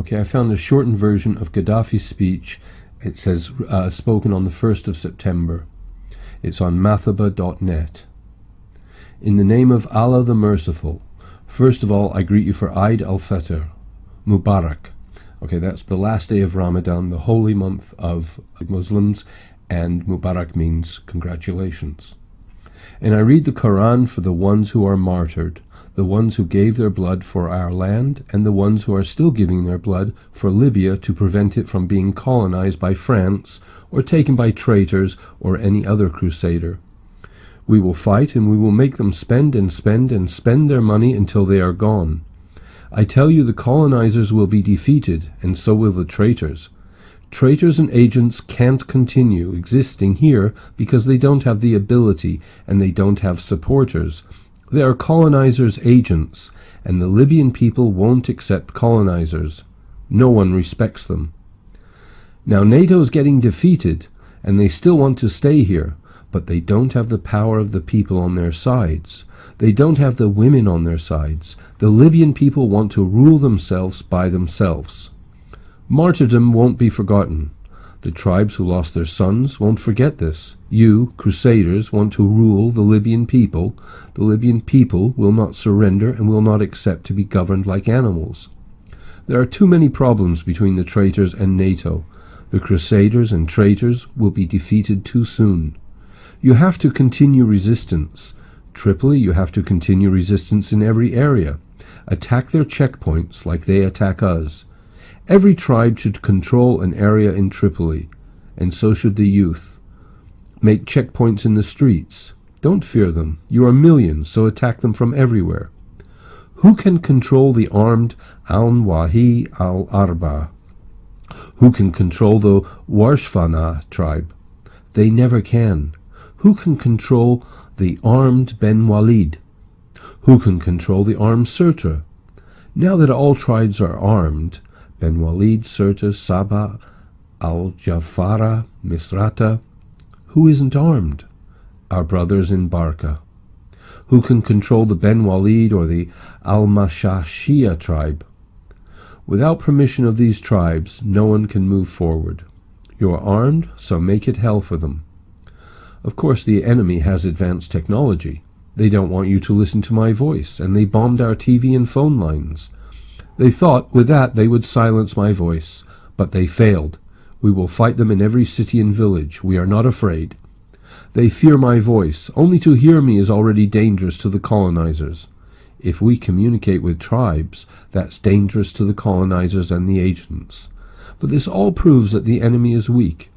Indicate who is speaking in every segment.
Speaker 1: Okay, I found a shortened version of Gaddafi's speech. It says, spoken on the 1st of September. It's on mathaba.net. In the name of Allah the Merciful, first of all, I greet you for Eid al-Fitr, Mubarak. Okay, that's the last day of Ramadan, the holy month of Muslims, and Mubarak means congratulations. And I read the Quran for the ones who are martyred, the ones who gave their blood for our land, and the ones who are still giving their blood for Libya to prevent it from being colonized by France or taken by traitors or any other crusader. We will fight, and we will make them spend and spend and spend their money until they are gone. I tell you, the colonizers will be defeated, and so will the traitors. Traitors and agents can't continue existing here because they don't have the ability and they don't have supporters. They are colonizers' agents, and the Libyan people won't accept colonizers. No one respects them. Now NATO is getting defeated, and they still want to stay here, but they don't have the power of the people on their sides. They don't have the women on their sides. The Libyan people want to rule themselves by themselves. Martyrdom won't be forgotten. The tribes who lost their sons won't forget this. You, crusaders, want to rule the Libyan people. The Libyan people will not surrender and will not accept to be governed like animals. There are too many problems between the traitors and NATO. The crusaders and traitors will be defeated too soon. You have to continue resistance. Tripoli, you have to continue resistance in every area. Attack their checkpoints like they attack us. Every tribe should control an area in Tripoli, and so should the youth. Make checkpoints in the streets. Don't fear them. You are millions, so attack them from everywhere. Who can control the armed Al-Wahi al-Arba? Who can control the Warshfana tribe? They never can. Who can control the armed Ben Walid? Who can control the armed Sirta? Now that all tribes are armed, Ben Walid, Sirta, Sabah, Al-Jafara, Misrata, who isn't armed? Our brothers in Barca. Who can control the Ben Walid or the Al-Mashashia tribe? Without permission of these tribes, no one can move forward. You are armed, so make it hell for them. Of course, the enemy has advanced technology. They don't want you to listen to my voice, and they bombed our TV and phone lines. They thought with that they would silence my voice, but they failed. We will fight them in every city and village. We are not afraid. They fear my voice. Only to hear me is already dangerous to the colonizers. If we communicate with tribes, that's dangerous to the colonizers and the agents. But this all proves that the enemy is weak.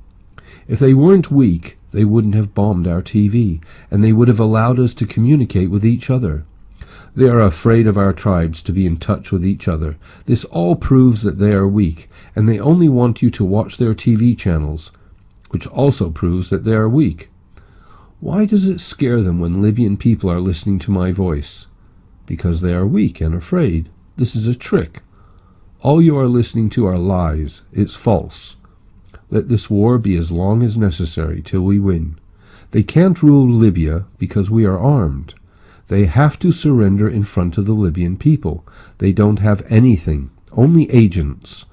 Speaker 1: If they weren't weak, they wouldn't have bombed our TV, and they would have allowed us to communicate with each other. They are afraid of our tribes to be in touch with each other. This all proves that they are weak, and they only want you to watch their TV channels, which also proves that they are weak. Why does it scare them when Libyan people are listening to my voice? Because they are weak and afraid. This is a trick. All you are listening to are lies. It's false. Let this war be as long as necessary till we win. They can't rule Libya because we are armed. They have to surrender in front of the Libyan people. They don't have anything, only agents.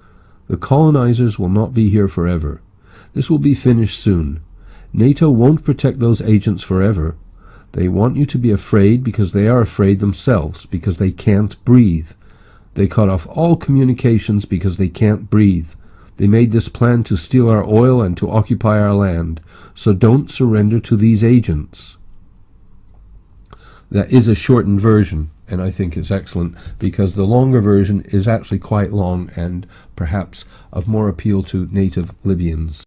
Speaker 1: The colonizers will not be here forever. This will be finished soon. NATO won't protect those agents forever. They want you to be afraid because they are afraid themselves, because they can't breathe. They cut off all communications because they can't breathe. They made this plan to steal our oil and to occupy our land. So don't surrender to these agents. That is a shortened version, and I think it's excellent, because the longer version is actually quite long and perhaps of more appeal to native Libyans.